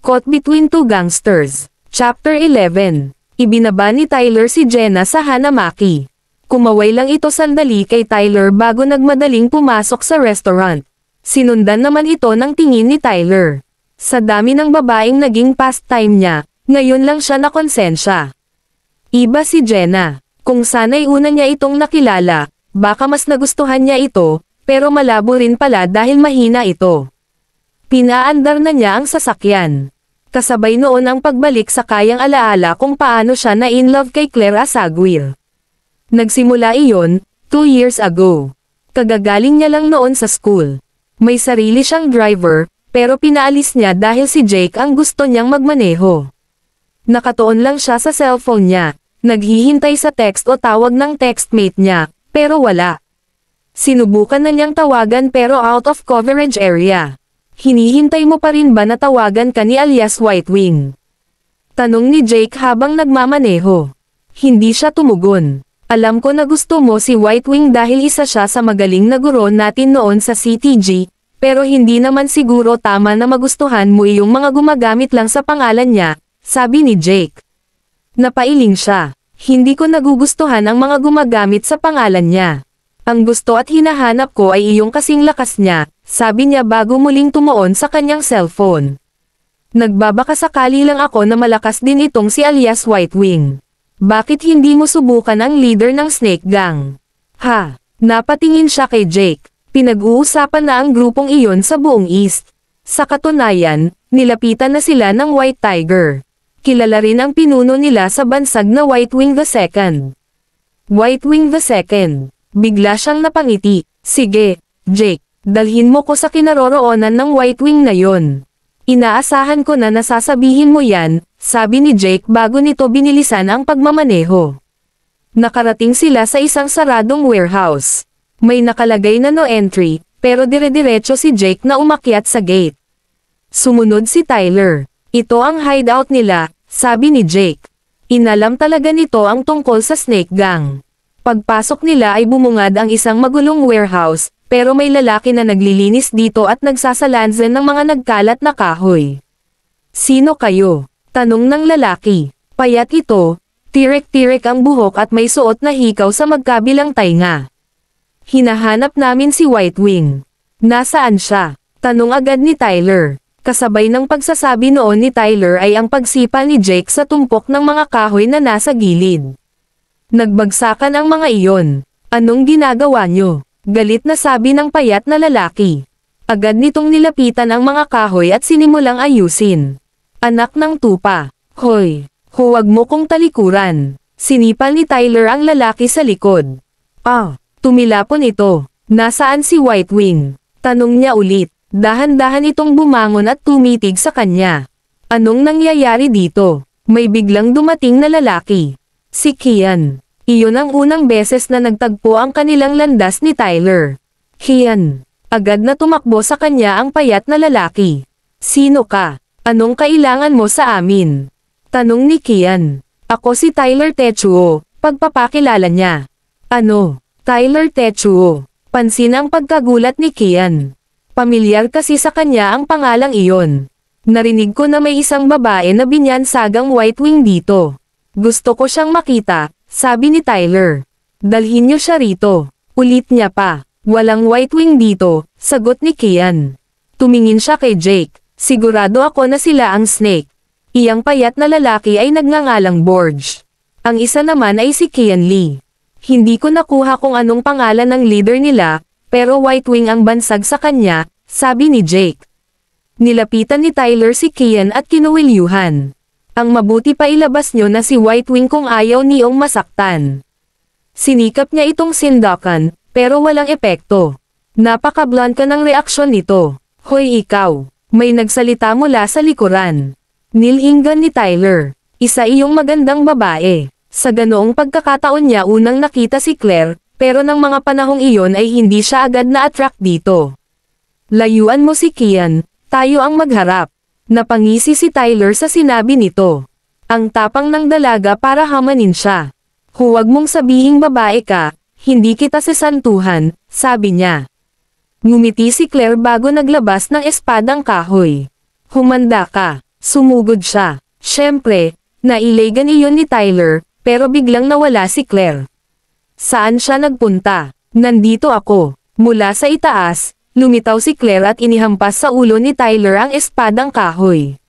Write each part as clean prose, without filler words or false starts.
Caught Between Two Gangsters. Chapter 11. Ibinaba ni Tyler si Jenna sa Hanamaki. Kumaway lang ito sandali kay Tyler bago nagmadaling pumasok sa restaurant. Sinundan naman ito ng tingin ni Tyler. Sa dami ng babaeng naging pastime niya, ngayon lang siya nakonsensya. Iba si Jenna. Kung sana'y una niya itong nakilala, baka mas nagustuhan niya ito, pero malabo rin pala dahil mahina ito. Pinaandar na niya ang sasakyan. Kasabay noon ang pagbalik sa kayang alaala kung paano siya na in love kay Claire Asaguir. Nagsimula iyon, 2 years ago. Kagagaling niya lang noon sa school. May sarili siyang driver, pero pinaalis niya dahil si Jake ang gusto niyang magmaneho. Nakatuon lang siya sa cellphone niya, naghihintay sa text o tawag ng textmate niya, pero wala. Sinubukan na niyang tawagan pero out of coverage area. Hinihintay mo pa rin ba na tawagan ka ni alias White Wing? Tanong ni Jake habang nagmamaneho. Hindi siya tumugon. Alam ko na gusto mo si White Wing dahil isa siya sa magaling na guro natin noon sa CTG, pero hindi naman siguro tama na magustuhan mo iyong mga gumagamit lang sa pangalan niya, sabi ni Jake. Napailing siya. Hindi ko nagugustuhan ang mga gumagamit sa pangalan niya. Ang gusto at hinahanap ko ay iyong kasing lakas niya, sabi niya bago muling tumuon sa kanyang cellphone. Nagbabakasakali lang ako na malakas din itong si alias White Wing. Bakit hindi mo subukan ang leader ng Snake Gang? Ha? Napatingin siya kay Jake. Pinag-uusapan na ang grupong iyon sa buong East. Sa katunayan, nilapitan na sila ng White Tiger. Kilala rin ang pinuno nila sa bansag na White Wing II. White Wing II. Bigla siyang napangiti. Sige, Jake, dalhin mo ko sa kinaroroonan ng White Wing na yon. Inaasahan ko na nasasabihin mo yan, sabi ni Jake bago nito binilisan ang pagmamaneho. Nakarating sila sa isang saradong warehouse. May nakalagay na no entry, pero dire-diretso si Jake na umakyat sa gate. Sumunod si Tyler. Ito ang hideout nila, sabi ni Jake. Inalam talaga nito ang tungkol sa Snake Gang. Pagpasok nila ay bumungad ang isang magulong warehouse, pero may lalaki na naglilinis dito at nagsasalansan ng mga nagkalat na kahoy. Sino kayo? Tanong ng lalaki. Payat ito, tirek-tirek ang buhok at may suot na hikaw sa magkabilang tainga. Hinahanap namin si White Wing. Nasaan siya? Tanong agad ni Tyler. Kasabay ng pagsasabi noon ni Tyler ay ang pagsipa ni Jake sa tumpok ng mga kahoy na nasa gilid. Nagbagsakan ang mga iyon. Anong ginagawa nyo? Galit na sabi ng payat na lalaki. Agad nitong nilapitan ang mga kahoy at sinimulang ayusin. Anak ng tupa. Hoy, huwag mo kong talikuran. Sinipal ni Tyler ang lalaki sa likod. Tumilapon ito. Nasaan si White Wing? Tanong niya ulit. Dahan-dahan itong bumangon at tumitig sa kanya. Anong nangyayari dito? May biglang dumating na lalaki. Si Kian. Iyon ang unang beses na nagtagpo ang kanilang landas ni Tyler. Kian. Agad na tumakbo sa kanya ang payat na lalaki. Sino ka? Anong kailangan mo sa amin? Tanong ni Kian. Ako si Tyler Techuo, pagpapakilala niya. Ano? Tyler Techuo. Pansin ang pagkagulat ni Kian. Pamilyar kasi sa kanya ang pangalang iyon. Narinig ko na may isang babae na binyansagang White Wing dito. Gusto ko siyang makita, sabi ni Tyler. Dalhin niyo siya rito. Ulit niya pa. Walang White Wing dito, sagot ni Kian. Tumingin siya kay Jake. Sigurado ako na sila ang Snake. Iyang payat na lalaki ay nagngangalang Borge. Ang isa naman ay si Kian Lee. Hindi ko nakuha kung anong pangalan ng leader nila, pero White Wing ang bansag sa kanya, sabi ni Jake. Nilapitan ni Tyler si Kian at kinuwilyuhan. Ang mabuti pa ilabas nyo na si White Wing kung ayaw niyong masaktan. Sinikap niya itong sindakan, pero walang epekto. Napaka-blunt ka ng reaksyon nito. Hoy ikaw, may nagsalita mula sa likuran. Nilinggan ni Tyler. Isa iyong magandang babae. Sa ganoong pagkakataon niya unang nakita si Claire, pero ng mga panahong iyon ay hindi siya agad na-attract dito. Layuan mo si Kian, tayo ang magharap. Napangisi si Tyler sa sinabi nito. Ang tapang ng dalaga para hamanin siya. Huwag mong sabihing babae ka, hindi kita sesantuhan, sabi niya. Ngumiti si Claire bago naglabas ng espadang kahoy. Humanda ka. Sumugod siya. Siyempre, nailagan iyon ni Tyler, pero biglang nawala si Claire. Saan siya nagpunta? Nandito ako. Mula sa itaas, lumitaw si Claire at inihampas sa ulo ni Tyler ang espadang kahoy.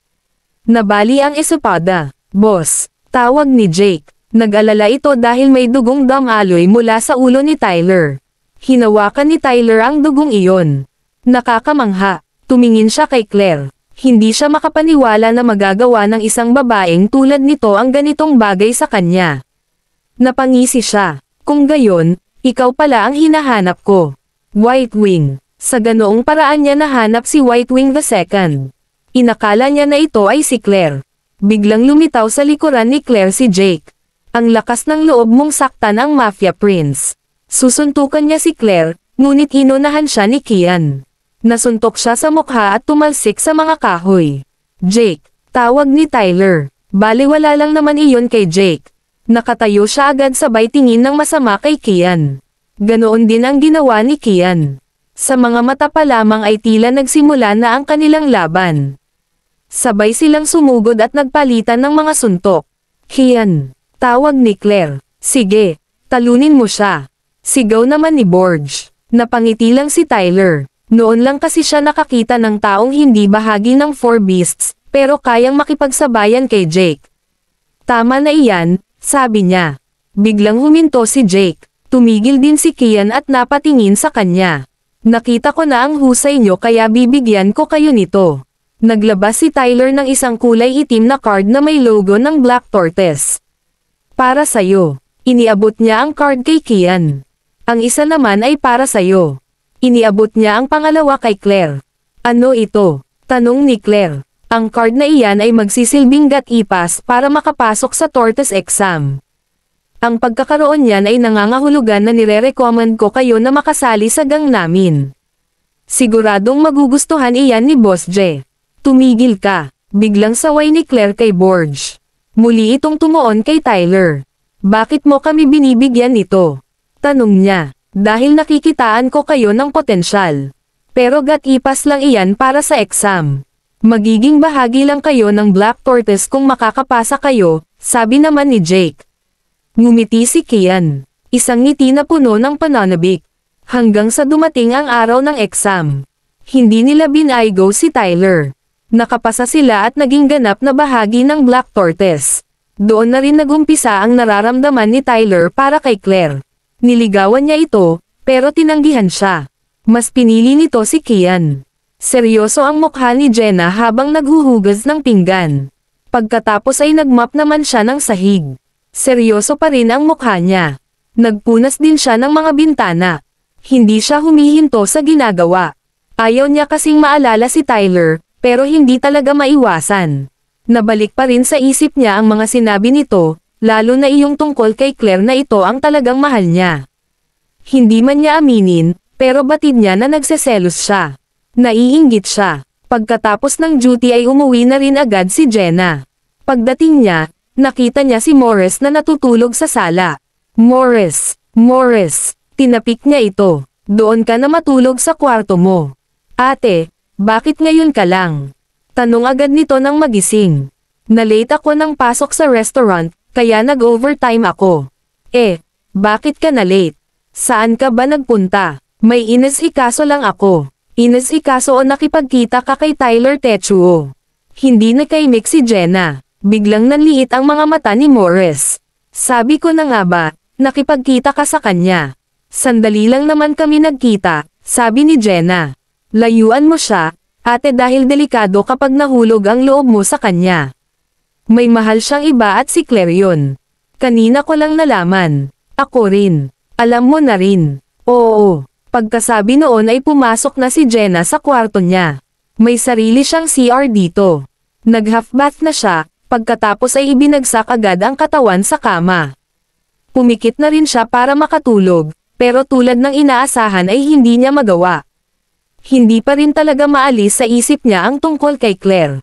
Nabali ang espada. Boss, tawag ni Jake. Nag-alala ito dahil may dugong damaloy mula sa ulo ni Tyler. Hinawakan ni Tyler ang dugong iyon. Nakakamangha. Tumingin siya kay Claire. Hindi siya makapaniwala na magagawa ng isang babaeng tulad nito ang ganitong bagay sa kanya. Napangisi siya. Kung gayon, ikaw pala ang hinahanap ko. White Wing. Sa ganoong paraan niya nahanap si White Wing II. Inakala niya na ito ay si Claire. Biglang lumitaw sa likuran ni Claire si Jake. Ang lakas ng loob mong saktan ang Mafia Prince. Susuntukan niya si Claire, ngunit inunahan siya ni Kian. Nasuntok siya sa mukha at tumalsik sa mga kahoy. Jake, tawag ni Tyler. Baliwala lang naman iyon kay Jake. Nakatayo siya agad sabay tingin ng masama kay Kian. Ganoon din ang ginawa ni Kian. Sa mga mata pa lamang ay tila nagsimula na ang kanilang laban. Sabay silang sumugod at nagpalitan ng mga suntok. Kian, tawag ni Claire. Sige, talunin mo siya. Sigaw naman ni Borge. Napangiti lang si Tyler. Noon lang kasi siya nakakita ng taong hindi bahagi ng Four Beasts, pero kayang makipagsabayan kay Jake. Tama na iyan, sabi niya. Biglang huminto si Jake. Tumigil din si Kian at napatingin sa kanya. Nakita ko na ang husay niyo kaya bibigyan ko kayo nito. Naglabas si Tyler ng isang kulay itim na card na may logo ng Black Tortoise. Para sa'yo. Iniabot niya ang card kay Kian. Ang isa naman ay para sa'yo. Iniabot niya ang pangalawa kay Claire. Ano ito? Tanong ni Claire. Ang card na iyan ay magsisilbing gat-ipas para makapasok sa Tortoise exam. Ang pagkakaroon niyan ay nangangahulugan na nire-recommend ko kayo na makasali sa gang namin. Siguradong magugustuhan iyan ni Boss J. Tumigil ka. Biglang saway ni Claire kay Borge. Muli itong tumuon kay Tyler. Bakit mo kami binibigyan nito? Tanong niya. Dahil nakikitaan ko kayo ng potensyal. Pero gat-ipas lang iyan para sa exam. Magiging bahagi lang kayo ng Black Tortoise kung makakapasa kayo, sabi naman ni Jake. Ngumiti si Kian. Isang ngiti na puno ng pananabik. Hanggang sa dumating ang araw ng exam. Hindi nila binaygo si Tyler. Nakapasa sila at naging ganap na bahagi ng Black Tortoise. Doon na rin nagumpisa ang nararamdaman ni Tyler para kay Claire. Niligawan niya ito, pero tinanggihan siya. Mas pinili nito si Kian. Seryoso ang mukha ni Jenna habang naghuhugas ng pinggan. Pagkatapos ay nagmap naman siya ng sahig. Seryoso pa rin ang mukha niya. Nagpunas din siya ng mga bintana. Hindi siya humihinto sa ginagawa. Ayaw niya kasing maalala si Tyler, pero hindi talaga maiwasan. Nabalik pa rin sa isip niya ang mga sinabi nito, lalo na iyong tungkol kay Claire na ito ang talagang mahal niya. Hindi man niya aminin, pero batid niya na nagseselos siya. Naiinggit siya. Pagkatapos ng duty ay umuwi na rin agad si Jenna. Pagdating niya, nakita niya si Morris na natutulog sa sala. Morris, tinapik niya ito. Doon ka na matulog sa kwarto mo. Ate, bakit ngayon ka lang? Tanong agad nito nang magising. Nalate ako ng pasok sa restaurant, kaya nag-overtime ako. Bakit ka na late? Saan ka ba nagpunta? May inas-ikaso lang ako. Inas-ikaso o nakipagkita ka kay Tyler Techuo. Hindi nakaimik si Jenna. Biglang nanliit ang mga mata ni Morris. Sabi ko na nga ba, nakipagkita ka sa kanya. Sandali lang naman kami nagkita, sabi ni Jenna. Layuan mo siya, ate dahil delikado kapag nahulog ang loob mo sa kanya. May mahal siyang iba at si Claire yun. Kanina ko lang nalaman. Ako rin. Alam mo na rin. Oo. Pagkasabi noon ay pumasok na si Jenna sa kwarto niya. May sarili siyang CR dito. Nag-half bath na siya, pagkatapos ay ibinagsak agad ang katawan sa kama. Pumikit na rin siya para makatulog, pero tulad ng inaasahan ay hindi niya magawa. Hindi pa rin talaga maalis sa isip niya ang tungkol kay Claire.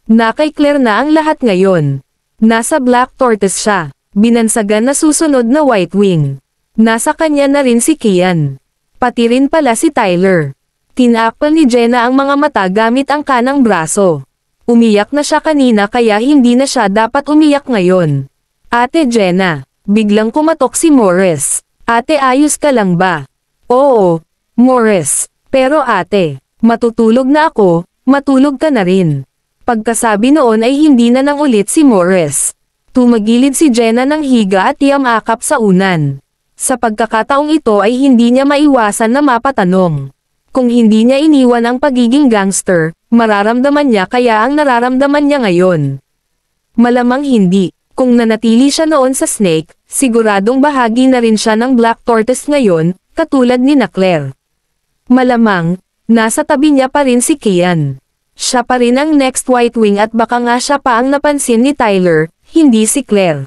Na kay Claire na ang lahat ngayon. Nasa Black Tortoise siya, binansagan na susunod na White Wing. Nasa kanya na rin si Kian. Pati rin pala si Tyler. Tinakpan ni Jenna ang mga mata gamit ang kanang braso. Umiyak na siya kanina kaya hindi na siya dapat umiyak ngayon. Ate Jenna, biglang kumatok si Morris. Ate ayos ka lang ba? Oo, Morris. Pero ate, matutulog na ako, matulog ka na rin. Pagkasabi noon ay hindi na nang ulit si Morris. Tumagilid si Jenna ng higa at yamakap sa unan. Sa pagkakataong ito ay hindi niya maiwasan na mapatanong. Kung hindi niya iniwan ang pagiging gangster, mararamdaman niya kaya ang nararamdaman niya ngayon. Malamang hindi. Kung nanatili siya noon sa Snake, siguradong bahagi na rin siya ng Black Tortoise ngayon, katulad ni Claire. Malamang, nasa tabi niya pa rin si Kian. Siya pa rin ang next White Wing at baka nga siya pa ang napansin ni Tyler, hindi si Claire.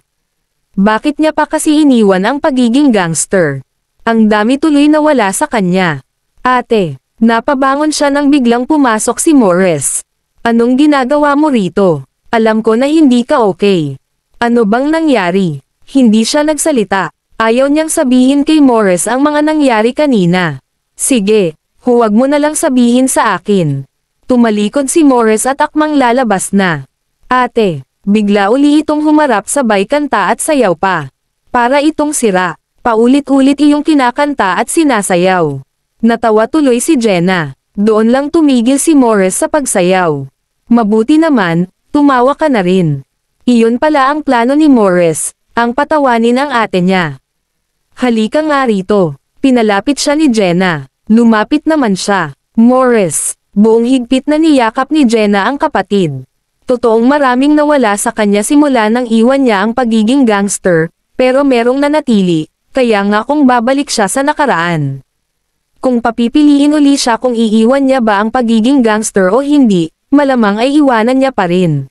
Bakit niya pa kasi iniwan ang pagiging gangster? Ang dami tuloy na wala sa kanya. Ate, napabangon siya nang biglang pumasok si Morris. Anong ginagawa mo rito? Alam ko na hindi ka okay. Ano bang nangyari? Hindi siya nagsalita. Ayaw niyang sabihin kay Morris ang mga nangyari kanina. Sige, huwag mo na lang sabihin sa akin. Tumalikod si Morris at akmang lalabas na. Ate, bigla uli itong humarap sabay kanta at sayaw pa. Para itong sira. Paulit-ulit iyong kinakanta at sinasayaw. Natawa tuloy si Jenna. Doon lang tumigil si Morris sa pagsayaw. Mabuti naman, tumawa ka na rin. Iyon pala ang plano ni Morris, ang patawanin ang ate niya. Halika nga rito. Pinalapit siya ni Jenna. Lumapit naman siya. Morris, buong higpit na niyakap ni Jenna ang kapatid. Totoong maraming nawala sa kanya simula nang iwan niya ang pagiging gangster, pero merong nanatili, kaya nga kung babalik siya sa nakaraan. Kung papipiliin uli siya kung iiwan niya ba ang pagiging gangster o hindi, malamang ay iwanan niya pa rin.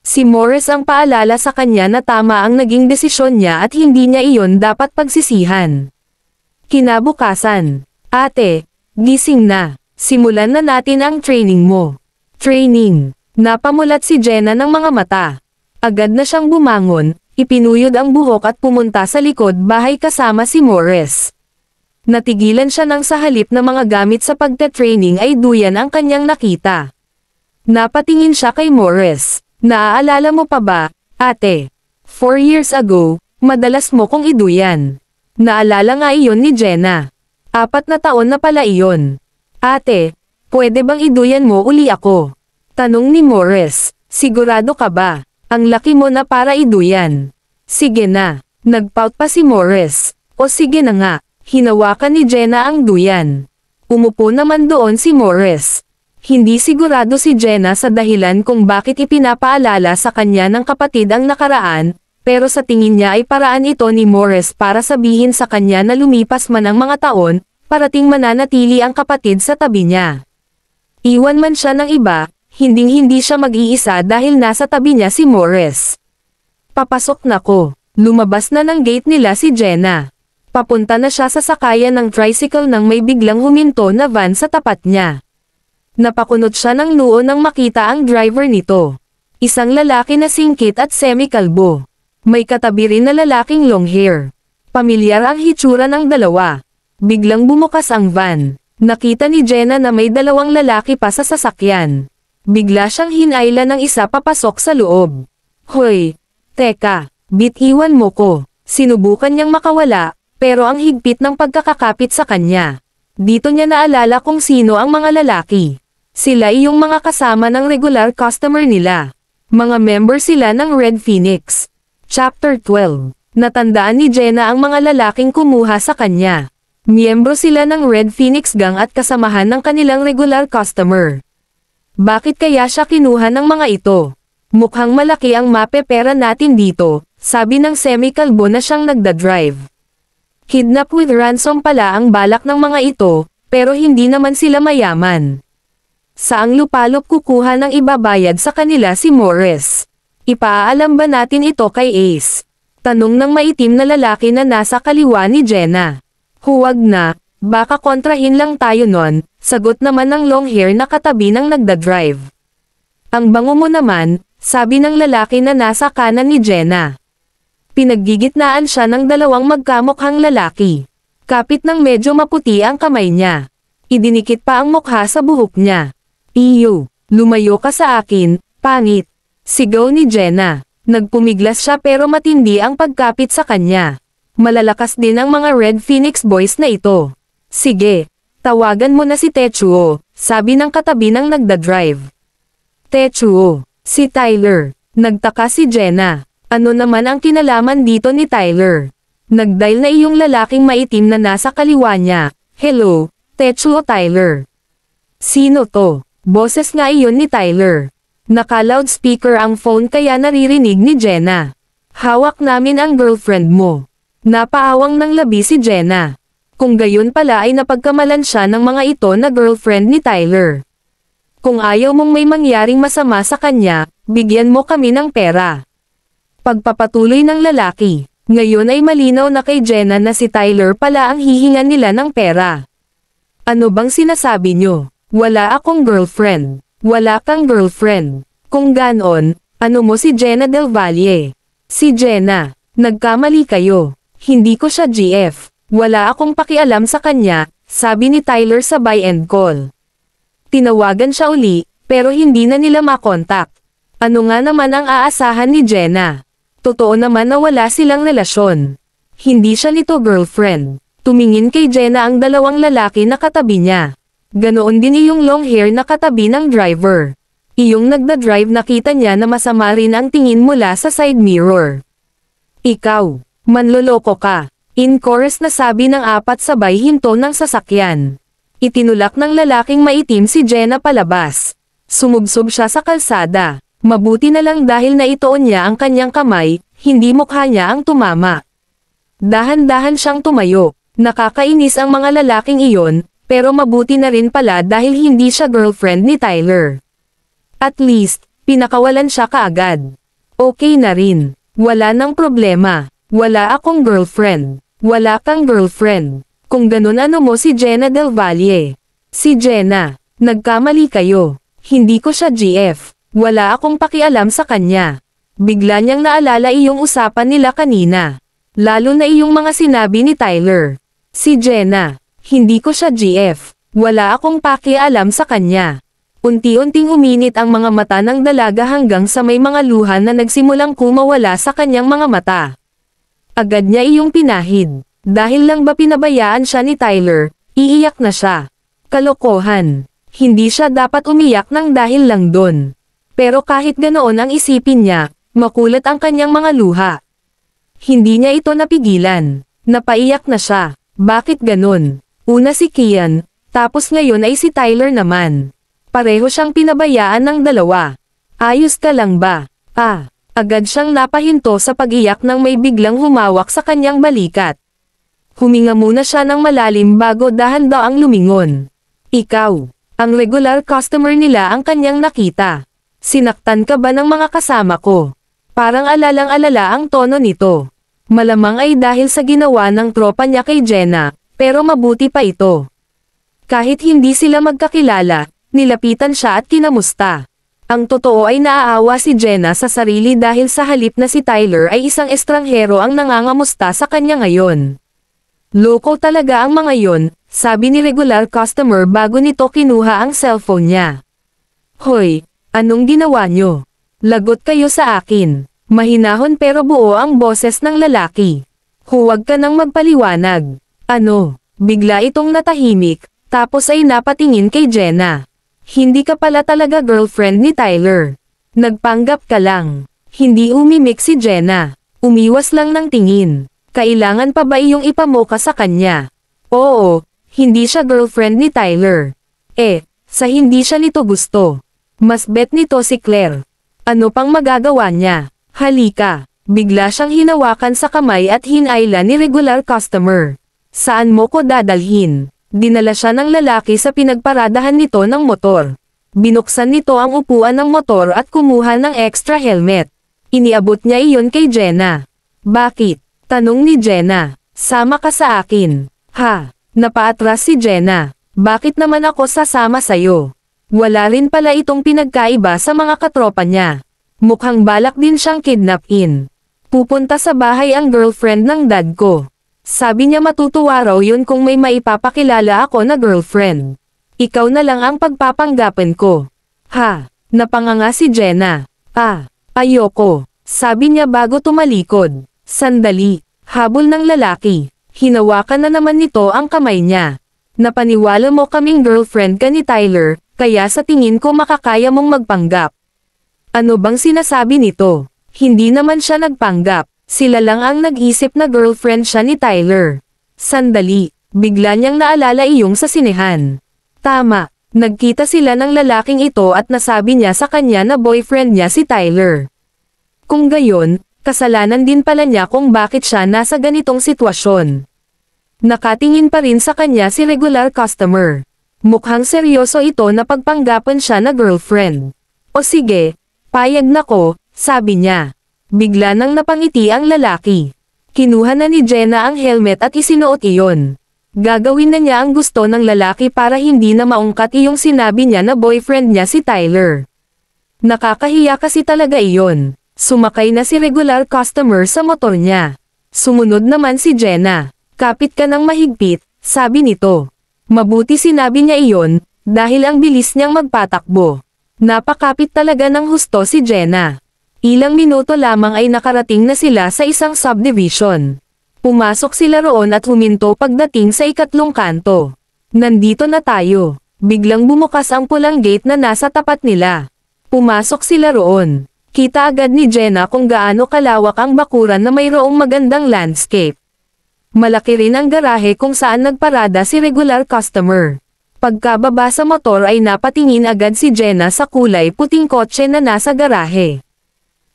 Si Morris ang paalala sa kanya na tama ang naging desisyon niya at hindi niya iyon dapat pagsisihan. Kinabukasan. Ate, gising na. Simulan na natin ang training mo. Training. Napamulat si Jenna ng mga mata. Agad na siyang bumangon, ipinuyod ang buhok at pumunta sa likod bahay kasama si Morris. Natigilan siya nang sa halip na mga gamit sa pagte-training ay duyan ang kanyang nakita. Napatingin siya kay Morris. Naaalala mo pa ba, ate? 4 years ago, madalas mo kong iduyan. Naalala nga iyon ni Jenna. 4 na taon na pala iyon. Ate, pwede bang iduyan mo uli ako? Tanong ni Morris. Sigurado ka ba? Ang laki mo na para iduyan. Sige na. Nagpout pa si Morris. O sige na nga. Hinawakan ni Jenna ang duyan. Umupo naman doon si Morris. Hindi sigurado si Jenna sa dahilan kung bakit ipinapaalala sa kanya ng kapatid ang nakaraan, pero sa tingin niya ay paraan ito ni Morris para sabihin sa kanya na lumipas man ang mga taon, parating mananatili ang kapatid sa tabi niya. Iwan man siya ng iba, hinding-hindi siya mag-iisa dahil nasa tabi niya si Morris. Papasok na ko. Lumabas na ng gate nila si Jenna. Papunta na siya sa sakayan ng tricycle nang may biglang huminto na van sa tapat niya. Napakunot siya ng noo nang makita ang driver nito. Isang lalaki na singkit at semi-kalbo. May katabi rin na lalaking long hair. Pamilyar ang hitsura ng dalawa. Biglang bumukas ang van. Nakita ni Jenna na may 2 lalaki pa sa sasakyan. Bigla siyang hinayla ng isa papasok sa loob. Hoy! Teka! Bitiwan mo ko. Sinubukan niyang makawala, pero ang higpit ng pagkakakapit sa kanya. Dito niya naalala kung sino ang mga lalaki. Sila iyong mga kasama ng regular customer nila. Mga member sila ng Red Phoenix. Chapter 12. Natandaan ni Jenna ang mga lalaking kumuha sa kanya. Miyembro sila ng Red Phoenix Gang at kasamahan ng kanilang regular customer. Bakit kaya siya kinuha ng mga ito? Mukhang malaki ang mapepera natin dito, sabi ng semi-kalbo na siyang nagdadrive. Kidnap with ransom pala ang balak ng mga ito, pero hindi naman sila mayaman. Saang lupalop kukuha ng ibabayad sa kanila si Morris? Ipaalam ba natin ito kay Ace? Tanong ng maitim na lalaki na nasa kaliwa ni Jenna. Huwag na, baka kontrahin lang tayo nun, sagot naman ng long hair na katabi ng nagdadrive. Ang bango mo naman, sabi ng lalaki na nasa kanan ni Jenna. Pinaggigitnaan siya ng 2 magkamukhang lalaki. Kapit ng medyo maputi ang kamay niya. Idinikit pa ang mukha sa buhok niya. Iyo, lumayo ka sa akin, Pangit. Sigaw ni Jenna. Nagpumiglas siya pero matindi ang pagkapit sa kanya. Malalakas din ang mga Red Phoenix Boys na ito. Sige, tawagan mo na si Techuo, sabi ng katabi ng nagdadrive. Techuo, si Tyler. Nagtaka si Jenna. Ano naman ang kinalaman dito ni Tyler? Nagdial na iyong lalaking maitim na nasa kaliwa niya. Hello, Techuo Tyler. Sino to? Boses nga iyon ni Tyler. Naka-loudspeaker ang phone kaya naririnig ni Jenna. Hawak namin ang girlfriend mo. Napaawang ng labi si Jenna. Kung gayon pala ay napagkamalan siya ng mga ito na girlfriend ni Tyler. Kung ayaw mong may mangyaring masama sa kanya, bigyan mo kami ng pera. Pagpapatuloy ng lalaki. Ngayon ay malinaw na kay Jenna na si Tyler pala ang hihingan nila ng pera. Ano bang sinasabi nyo? Wala akong girlfriend. Wala kang girlfriend. Kung ganon, ano mo si Jenna Del Valle? Si Jenna. Nagkamali kayo. Hindi ko siya GF. Wala akong pakialam sa kanya, sabi ni Tyler sa buy-end call. Tinawagan siya uli, pero hindi na nila makontak. Ano nga naman ang aasahan ni Jenna? Totoo naman na wala silang relasyon. Hindi siya nito girlfriend. Tumingin kay Jenna ang dalawang lalaki na katabi niya. Ganoon din iyong long hair na katabi ng driver. Iyong nagda-drive nakita niya na masama rin ang tingin mula sa side mirror. Ikaw, manloloko ka. In chorus na sabi ng apat sabay hinto ng sasakyan. Itinulak ng lalaking maitim si Jenna palabas. Sumubsob siya sa kalsada. Mabuti na lang dahil naitoon niya ang kanyang kamay, hindi mukha niya ang tumama. Dahan-dahan siyang tumayo. Nakakainis ang mga lalaking iyon, pero mabuti na rin pala dahil hindi siya girlfriend ni Tyler. At least, pinakawalan siya kaagad. Okay na rin. Wala nang problema. Wala akong girlfriend. Wala kang girlfriend. Kung ganun ano mo si Jenna Del Valle? Si Jenna. Nagkamali kayo. Hindi ko siya GF. Wala akong pakialam sa kanya. Bigla niyang naalala iyong usapan nila kanina. Lalo na iyong mga sinabi ni Tyler. Si Jenna. Hindi ko siya GF. Wala akong pakialam sa kanya. Unti-unting uminit ang mga mata ng dalaga hanggang sa may mga luha na nagsimulang kumawala sa kanyang mga mata. Agad niya iyong pinahid. Dahil lang ba pinabayaan siya ni Tyler, iiyak na siya. Kalokohan. Hindi siya dapat umiyak ng dahil lang doon. Pero kahit ganoon ang isipin niya, makulat ang kanyang mga luha. Hindi niya ito napigilan. Napaiyak na siya. Bakit ganon? Una si Kian, tapos ngayon ay si Tyler naman. Pareho siyang pinabayaan ng dalawa. Ayos ka lang ba? Agad siyang napahinto sa pag-iyak nang may biglang humawak sa kanyang balikat. Huminga muna siya ng malalim bago dahan-daang lumingon. Ikaw, ang regular customer nila ang kanyang nakita. Sinaktan ka ba ng mga kasama ko? Parang alalang-alala ang tono nito. Malamang ay dahil sa ginawa ng tropa niya kay Jenna, pero mabuti pa ito. Kahit hindi sila magkakilala, nilapitan siya at kinamusta. Ang totoo ay naaawa si Jenna sa sarili dahil sa halip na si Tyler ay isang estranghero ang nangangamusta sa kanya ngayon. Loko talaga ang mga yon, sabi ni regular customer bago nito kinuha ang cellphone niya. Hoy! Anong ginawa nyo? Lagot kayo sa akin. Mahinahon pero buo ang boses ng lalaki. Huwag ka nang magpaliwanag. Ano? Bigla itong natahimik, tapos ay napatingin kay Jenna. Hindi ka pala talaga girlfriend ni Tyler. Nagpanggap ka lang. Hindi umimik si Jenna. Umiwas lang ng tingin. Kailangan pa ba iyong ipamoka sa kanya? Oo, hindi siya girlfriend ni Tyler. Sa hindi siya nito gusto. Mas bet nito si Claire. Ano pang magagawa niya? Halika. Bigla siyang hinawakan sa kamay at hinayla ni regular customer. Saan mo ko dadalhin? Dinala siya ng lalaki sa pinagparadahan nito ng motor. Binuksan nito ang upuan ng motor at kumuha ng extra helmet. Iniabot niya iyon kay Jenna. Bakit? Tanong ni Jenna. Sama ka sa akin. Napaatras si Jenna. Bakit naman ako sasama sayo? Wala rin pala itong pinagkaiba sa mga katropa niya. Mukhang balak din siyang kidnapin. Pupunta sa bahay ang girlfriend ng dad ko. Sabi niya matutuwa raw yun kung may maipapakilala ako na girlfriend. Ikaw na lang ang pagpapanggapan ko. Napanganga si Jenna. Ayoko. Sabi niya bago tumalikod. Sandali. Habol ng lalaki. Hinawakan na naman nito ang kamay niya. Napaniwala mo kaming girlfriend ka ni Tyler, kaya sa tingin ko makakaya mong magpanggap. Ano bang sinasabi nito? Hindi naman siya nagpanggap. Sila lang ang nag-isip na girlfriend siya ni Tyler. Sandali. Bigla niyang naalala iyong sa sinehan. Tama. Nagkita sila ng lalaking ito at nasabi niya sa kanya na boyfriend niya si Tyler. Kung gayon, kasalanan din pala niya kung bakit siya nasa ganitong sitwasyon. Nakatingin pa rin sa kanya si regular customer. Mukhang seryoso ito na pagpanggapan siya na girlfriend. O sige, payag na ko, sabi niya. Bigla nang napangiti ang lalaki. Kinuha na ni Jenna ang helmet at isinuot iyon. Gagawin na niya ang gusto ng lalaki para hindi na maungkat iyong sinabi niya na boyfriend niya si Tyler. Nakakahiya kasi talaga iyon. Sumakay na si regular customer sa motor niya. Sumunod naman si Jenna. Kapit ka ng mahigpit, sabi nito. Mabuti sinabi niya iyon, dahil ang bilis niyang magpatakbo. Napakapit talaga ng husto si Jenna. Ilang minuto lamang ay nakarating na sila sa isang subdivision. Pumasok sila roon at huminto pagdating sa ikatlong kanto. Nandito na tayo. Biglang bumukas ang pulang gate na nasa tapat nila. Pumasok sila roon. Kita agad ni Jenna kung gaano kalawak ang bakuran na mayroong magandang landscape. Malaki rin ang garahe kung saan nagparada si regular customer. Pagkababa sa motor ay napatingin agad si Jenna sa kulay puting kotse na nasa garahe.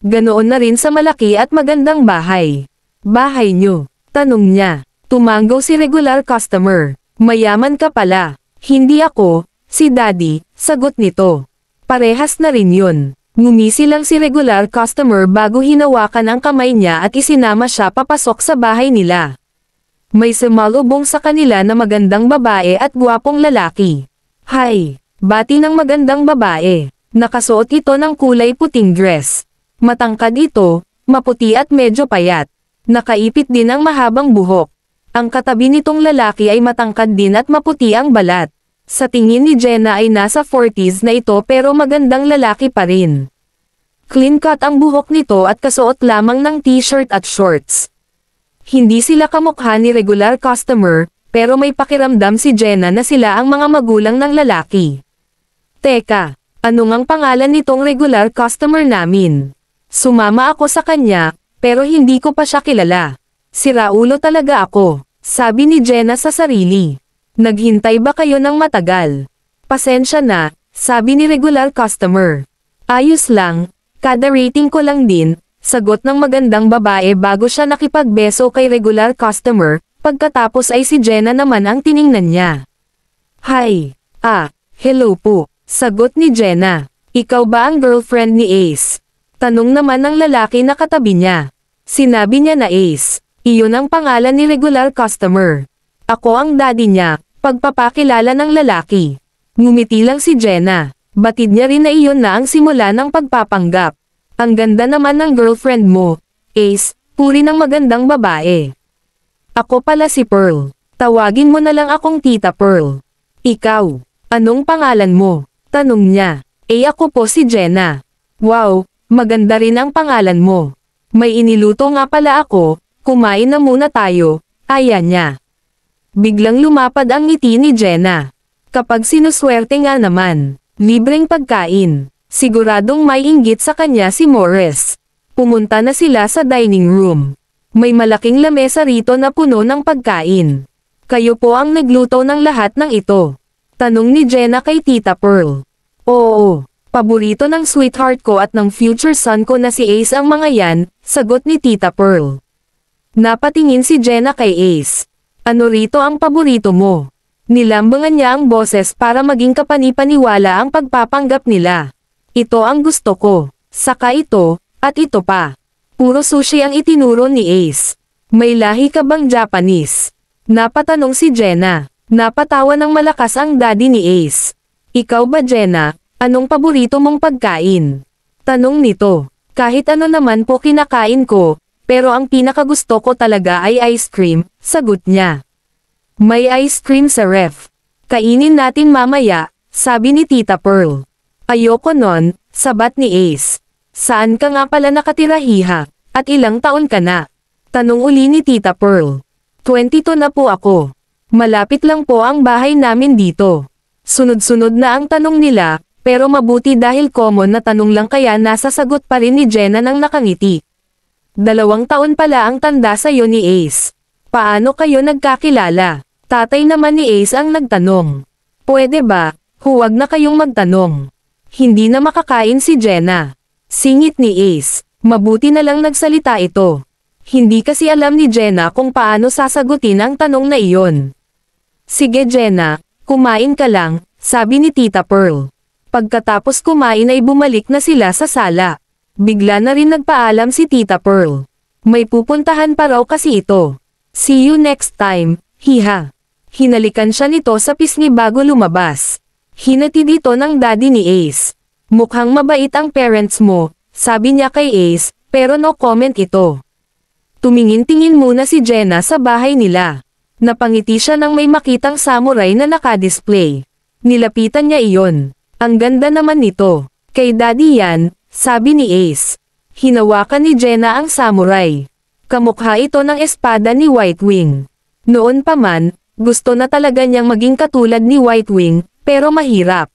Ganoon na rin sa malaki at magandang bahay. Bahay niyo? Tanong niya. Tumanggaw si regular customer. Mayaman ka pala. Hindi ako, si Daddy, sagot nito. Parehas na rin yun. Ngumisi lang si regular customer bago hinawakan ang kamay niya at isinama siya papasok sa bahay nila. May sumalubong sa kanila na magandang babae at gwapong lalaki. Hi! Bati ng magandang babae. Nakasuot ito ng kulay puting dress. Matangkad ito, maputi at medyo payat. Nakaipit din ang mahabang buhok. Ang katabi nitong lalaki ay matangkad din at maputi ang balat. Sa tingin ni Jenna ay nasa 40s na ito pero magandang lalaki pa rin. Clean cut ang buhok nito at kasuot lamang ng t-shirt at shorts. Hindi sila kamukha ni regular customer, pero may pakiramdam si Jenna na sila ang mga magulang ng lalaki. Teka, ano ngang pangalan nitong regular customer namin? Sumama ako sa kanya, pero hindi ko pa siya kilala. Siraulo talaga ako, sabi ni Jenna sa sarili. Naghintay ba kayo ng matagal? Pasensya na, sabi ni regular customer. Ayos lang, kada rating ko lang din, sagot ng magandang babae bago siya nakipagbeso kay regular customer, pagkatapos ay si Jenna naman ang tiningnan niya. Hi, hello po, sagot ni Jenna. Ikaw ba ang girlfriend ni Ace? Tanong naman ng lalaki na katabi niya. Sinabi niya na Ace. Iyon ang pangalan ni regular customer. Ako ang daddy niya, pagpapakilala ng lalaki. Ngumiti lang si Jenna. Batid niya rin na iyon na ang simula ng pagpapanggap. Ang ganda naman ng girlfriend mo, Ace, puri ng magandang babae. Ako pala si Pearl. Tawagin mo na lang akong Tita Pearl. Ikaw, anong pangalan mo? Tanong niya. Ako po si Jenna. Wow, maganda rin ang pangalan mo. May iniluto nga pala ako, kumain na muna tayo, aya niya. Biglang lumapad ang ngiti ni Jenna. Kapag sinuswerte nga naman, libreng pagkain, siguradong may inggit sa kanya si Morris. Pumunta na sila sa dining room. May malaking lamesa rito na puno ng pagkain. Kayo po ang nagluto ng lahat ng ito? Tanong ni Jenna kay Tita Pearl. Oo. Paborito ng sweetheart ko at ng future son ko na si Ace ang mga yan, sagot ni Tita Pearl. Napatingin si Jenna kay Ace. Ano rito ang paborito mo? Nilambangan niya ang boses para maging kapanipaniwala ang pagpapanggap nila. Ito ang gusto ko, saka ito, at ito pa. Puro sushi ang itinuro ni Ace. May lahi ka bang Japanese? Napatanong si Jenna. Napatawa ng malakas ang daddy ni Ace. Ikaw ba Jenna? Anong paborito mong pagkain? Tanong nito. Kahit ano naman po kinakain ko, pero ang pinakagusto ko talaga ay ice cream, sagot niya. May ice cream sa ref. Kainin natin mamaya, sabi ni Tita Pearl. Ayoko nun, sabat ni Ace. Saan ka nga pala nakatira hiha? At ilang taon ka na? Tanong uli ni Tita Pearl. 22 na po ako. Malapit lang po ang bahay namin dito. Sunod-sunod na ang tanong nila, pero mabuti dahil common na tanong lang kaya nasasagot pa rin ni Jenna nang nakangiti. 2 taon pala ang tanda sa'yo ni Ace. Paano kayo nagkakilala? Tatay naman ni Ace ang nagtanong. Pwede ba, huwag na kayong magtanong. Hindi na makakain si Jenna. Singit ni Ace. Mabuti na lang nagsalita ito. Hindi kasi alam ni Jenna kung paano sasagutin ang tanong na iyon. Sige Jenna, kumain ka lang, sabi ni Tita Pearl. Pagkatapos kumain ay bumalik na sila sa sala. Bigla na rin nagpaalam si Tita Pearl. May pupuntahan pa raw kasi ito. See you next time, hiha. Hinalikan siya nito sa pisngi bago lumabas. Hinatid ito ng daddy ni Ace. Mukhang mabait ang parents mo, sabi niya kay Ace, pero no comment ito. Tumingin-tingin muna si Jenna sa bahay nila. Napangiti siya nang may makitang samurai na naka-display. Nilapitan niya iyon. Ang ganda naman nito. Kay daddy yan, sabi ni Ace. Hinawakan ni Jenna ang samurai. Kamukha ito ng espada ni White Wing. Noon pa man, gusto na talaga niyang maging katulad ni White Wing, pero mahirap.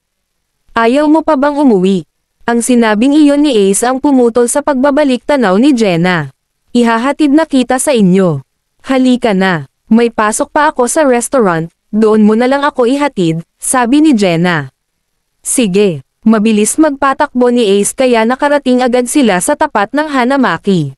Ayaw mo pa bang umuwi? Ang sinabing iyon ni Ace ang pumutol sa pagbabalik tanaw ni Jenna. Ihahatid na kita sa inyo. Halika na, may pasok pa ako sa restaurant, doon mo na lang ako ihatid, sabi ni Jenna. Sige, mabilis magpatakbo ni Ace kaya nakarating agad sila sa tapat ng Hanamaki.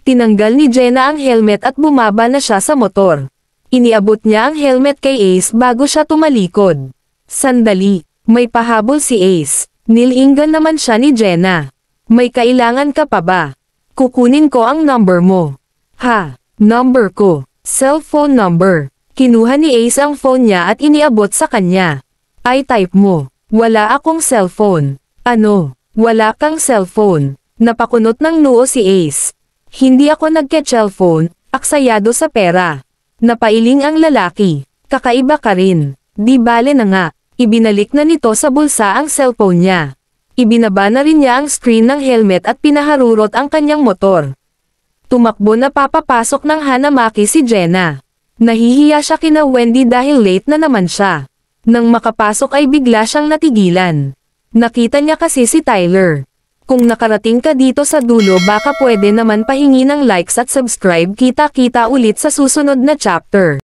Tinanggal ni Jenna ang helmet at bumaba na siya sa motor. Iniabot niya ang helmet kay Ace bago siya tumalikod. Sandali, may pahabol si Ace. Nilinggan naman siya ni Jenna. May kailangan ka pa ba? Kukunin ko ang number mo. Ha, number ko. Cellphone number. Kinuha ni Ace ang phone niya at iniabot sa kanya. Ay type mo. Wala akong cellphone. Ano? Wala kang cellphone. Napakunot ng noo si Ace. Hindi ako nagke-cellphone, aksayado sa pera. Napailing ang lalaki. Kakaiba ka rin. Di bale na nga. Ibinalik na nito sa bulsa ang cellphone niya. Ibinaba na rin niya ang screen ng helmet at pinaharurot ang kanyang motor. Tumakbo na papapasok ng Hanamaki si Jenna. Nahihiya siya kina Wendy dahil late na naman siya. Nang makapasok ay bigla siyang natigilan. Nakita niya kasi si Tyler. Kung nakarating ka dito sa dulo baka pwede naman pahingi ng likes at subscribe. Kita-kita ulit sa susunod na chapter.